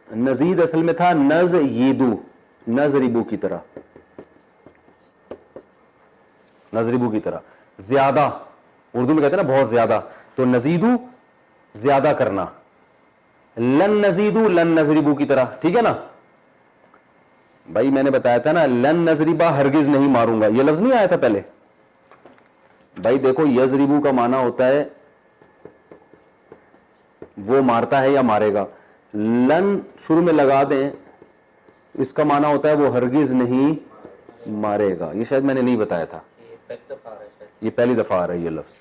نزید اصل میں تھا نزیدو، نضربو کی طرح، نضربو کی طرح. زیادہ، اردو میں کہتے ہیں نا بہت زیادہ، تو نزیدو زیادہ کرنا، لن نزیدو لن نضربو کی طرح، ٹھیک ہے نا بھائی. میں نے بتایا تھا نا لن نضربا ہرگز نہیں ماروں گا، یہ لفظ نہیں آیا تھا پہلے بھائی. دیکھو یضربو کا معنی ہوتا ہے وہ مارتا ہے یا مارے گا، لن شروع میں لگا دیں اس کا معنی ہوتا ہے وہ ہرگز نہیں مارے گا. یہ شاید میں نے نہیں بتایا تھا، یہ پہلی دفعہ آ رہا ہے یہ لفظ.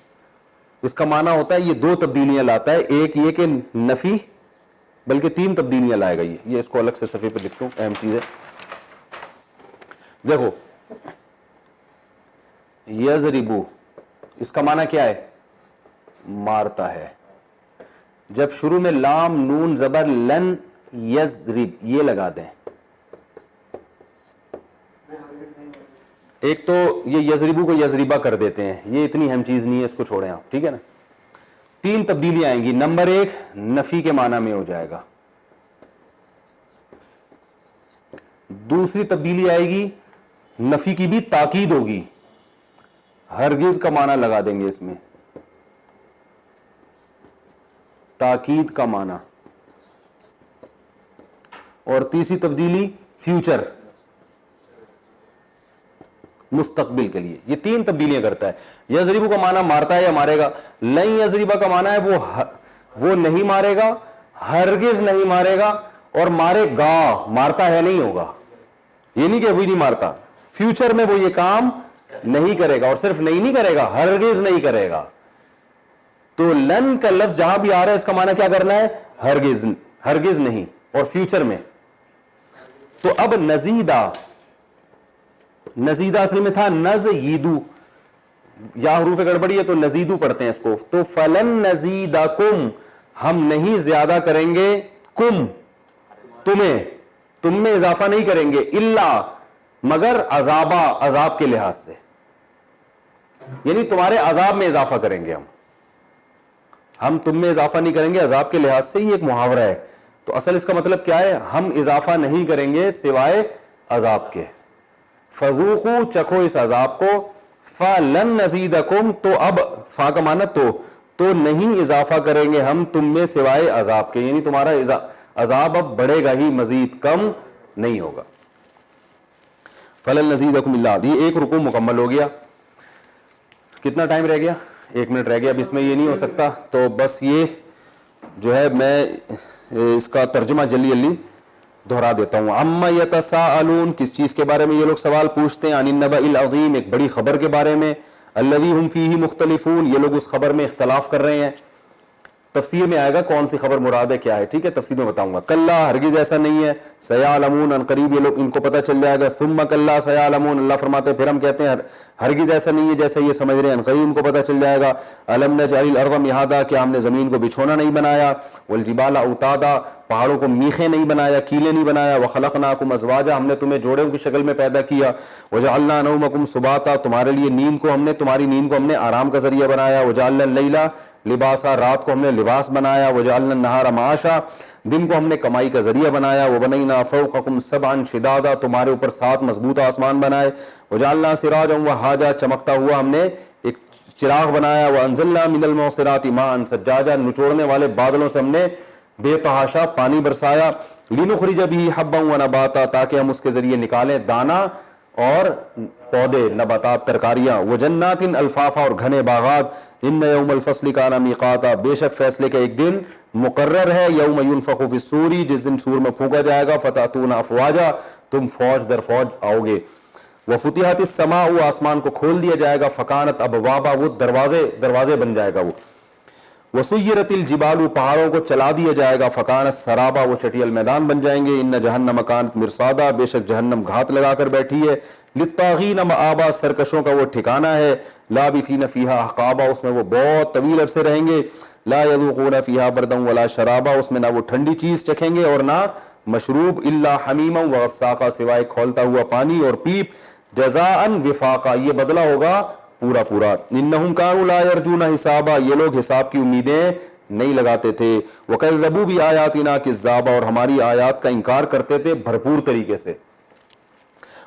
اس کا معنی ہوتا ہے یہ دو تبدیلیاں لاتا ہے، ایک یہ کہ نفی، بلکہ تین تبدیلیاں لائے گا. یہ اس کو الگ سے صفحے پہ لکھتا ہوں، اہم چیز ہے. دیکھو یضربو اس کا معنی کیا ہے؟ مارتا ہے. جب شروع میں لام نون زبر لن یضرب یہ لگا دیں، ایک تو یہ یضربو کو یضربا کر دیتے ہیں، یہ اتنی اہم چیز نہیں ہے، اس کو چھوڑیں آپ، ٹھیک ہے نا. تین تبدیلیاں آئیں گی. نمبر ایک نفی کے معنی میں ہو جائے گا. دوسری تبدیلی آئے گی نفی کی بھی تاکید ہوگی، ہرگز کا معنی لگا دیں گے اس میں، تاکید کا معنی. اور تیسری تبدیلی فیوچر، مستقبل کے لیے. یہ تین تبدیلیاں کرتا ہے. یضربو کا معنی مارتا ہے یا مارے گا، لن یضربا کا معنی ہے وہ نہیں مارے گا، ہرگز نہیں مارے گا، اور مارے گا، مارتا ہے نہیں ہوگا. یہ نہیں کہ وہی نہیں مارتا، فیوچر میں وہ یہ کام نہیں کرے گا، اور صرف نہیں کرے گا، ہرگز نہیں کرے گا. تو لن کا لفظ جہاں بھی آ رہا ہے اس کا معنی کیا کرنا ہے؟ ہرگز، ہرگز نہیں، اور فیوچر میں. تو اب نزیدہ، نزیدہ اصل میں تھا نزیدو، یا حروف گڑبڑی ہے تو نزیدو پڑھتے ہیں اس کو. تو فلن نزیدکم ہم نہیں زیادہ کریں گے، کم تمہیں، تم میں اضافہ نہیں کریں گے، الا مگر عذابا عذاب کے لحاظ سے، یعنی تمہارے عذاب میں اضافہ کریں گے ہم تم میں اضافہ نہیں کریں گے عذاب کے لحاظ سے. یہ ایک محاورہ ہے. تو اصل اس کا مطلب کیا ہے؟ ہم اضافہ نہیں کریں گے سوائے عذاب کے. فذوقوا چکھو اس عذاب کو، فلن نزیدکم تو اب فا کا معنی تو نہیں اضافہ کریں گے ہم تم میں سوائے عذاب کے، یعنی تمہارا عذاب اب بڑھے گا ہی، مزید کم نہیں ہوگا. فلن نزیدکم الا، یہ ایک رکوع مکمل ہو گیا. کتنا ٹائم رہ گیا؟ 1 منٹ رہ گیا. اب اس میں یہ نہیں ہو سکتا تو بس یہ جو ہے میں اس کا ترجمہ جلدی دہرا دیتا ہوں. عما یتساءلون کس چیز کے بارے میں یہ لوگ سوال پوچھتے ہیں؟ عن النبأ العظیم ایک بڑی خبر کے بارے میں. الذی ہم فیہ مختلفون یہ لوگ اس خبر میں اختلاف کر رہے ہیں. تفسیر میں آئے گا کون سی خبر مراد ہے کیا ہے، ٹھیک ہے، تفسیر میں بتاؤں گا. کلا ہرگز ایسا نہیں ہے، سیعلمون ان قریب یہ لوگ ان کو پتہ چل جائے گا. ثم کلا سیعلمون اللہ فرماتے ہیں پھر ہم کہتے ہیں ہرگز ایسا نہیں ہے جیسے یہ سمجھ رہے ہیں، ان قریب ان کو پتہ چل جائے گا. الم نجعل الارض مہادا کیا ہم نے زمین کو بچھونا نہیں بنایا، والجبال اوتادا پہاڑوں کو میخیں نہیں بنایا، کیلیں نہیں بنایا. وخلقناکم ازواجا ہم نے تمہیں جوڑوں کی شکل میں پیدا کیا. وجعلنا نومکم سباتا تمہارے لیے نیند کو ہم نے، تمہاری نیند کو ہم نے آرام کا ذریعہ بنایا. وجعلنا اللیل لباسا رات کو ہم نے لباس بنایا. وجعلنا النہار معاشا دن کو ہم نے کمائی کا ذریعہ بنایا. وبنینا فوقکم سبعا شدادا تمہارے اوپر 7 مضبوط آسمان بنائے. وجعلنا سراجا وہاجا چمکتا ہوا ہم نے ایک چراغ بنایا. وانزلنا من المعصرات ماء ثجاجا نچوڑنے والے بادلوں سے ہم نے بے تحاشا پانی برسایا. لنخرج به حبا ونباتا تاکہ ہم اس کے ذریعے نکالیں دانا اور پودے، نباتات، ترکاریاں. وجنات الفافا اور گھنے باغات. ان یوم الفصل کان میقاتا بے شک فیصلے کا ایک دن مقرر ہے. یوم ینفخ فی الصور جس دن سور میں پھونکا جائے گا. فتاتون افواجا تم فوج در فوج آؤ گے. وفتحت السماء آسمان کو کھول دیا جائے گا. فکانت ابوابا وہ دروازے بن جائے گا وہ. وسیرت الجبال پہاڑوں کو چلا دیا جائے گا. فکانت سرابا وہ چٹیل میدان بن جائیں گے. ان جہنم کانت مرصادا بے شک جہنم گھات لگا کر بیٹھی ہے. للطاغین مآبا سرکشوں کا وہ ٹھکانہ ہے. لابثین فیہا احقابا اس میں وہ بہت طویل عرصے رہیں گے. لا یذوقون فیہا بردا ولا شرابا اس میں نہ وہ ٹھنڈی چیز چکھیں گے اور نہ مشروب. الا حمیما وغساقا سوائے کھولتا ہوا پانی اور پیپ. جزاء وفاقا یہ بدلہ ہوگا پورا پورا. انہم کانوا لا یرجون حسابا یہ لوگ حساب کی امیدیں نہیں لگاتے تھے. وکذبوا بآیاتنا کذابا اور ہماری آیات کا انکار کرتے تھے بھرپور طریقے سے.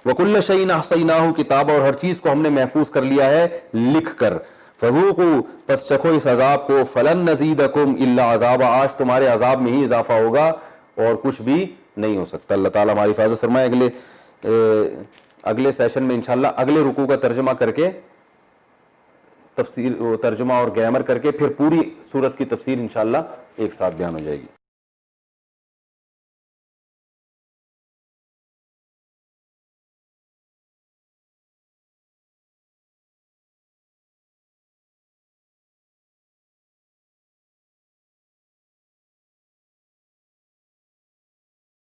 وَكُلَّ شَيْءٍ أَحْصَيْنَاهُ کتابا، اور ہر چیز کو ہم نے محفوظ کر لیا ہے لکھ کر. فَذُوقُوا پس چکھو اس عذاب کو. فَلَن نَزِيدَكُمْ إِلَّا عَذَابًا آج تمہارے عذاب میں ہی اضافہ ہوگا اور کچھ بھی نہیں ہو سکتا. اللہ تعالیٰ ہماری حفاظت فرمائے. اگلے سیشن میں انشاءاللہ اگلے رکوع کا ترجمہ کر کے تفسیر ترجمہ اور گرامر کر کے پھر پوری سورت کی تفسیر انشاءاللہ ایک ساتھ بیان ہو جائے گی.